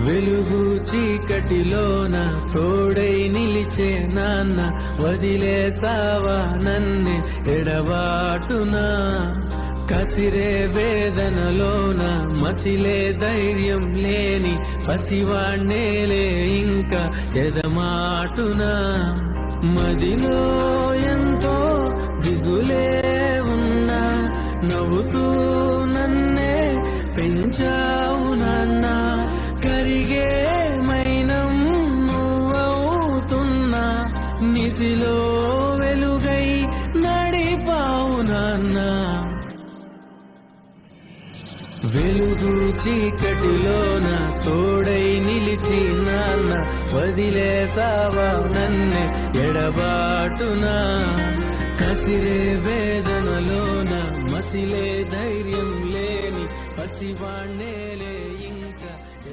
వెలుగు చీకటిలోన తోడై నిలిచే నాన్న, వదిలేసావా నన్నే ఎడబాటునా. కసిరే వేదనలోన మసిలే ధైర్యం లేని పసివాణ్ణేలే ఇంకా ఎదమాటునా. మదిలో ఎంతో దిగులే ఉన్నా, నవ్వుతూ నన్నే పెంచావు నాన్న. కరిగే మైనం నువ్వవుతున్నా, నిసిలో వెలుగై నడిపావు నాన్న. వెలుగు చీకటిలోన తోడై నిలిచి నాన్న, వదిలేసావా నన్నే ఎడబాటునా. కసిరే వేదనలోన మసిలే ధైర్యం లేని పసివాణ్ణేలే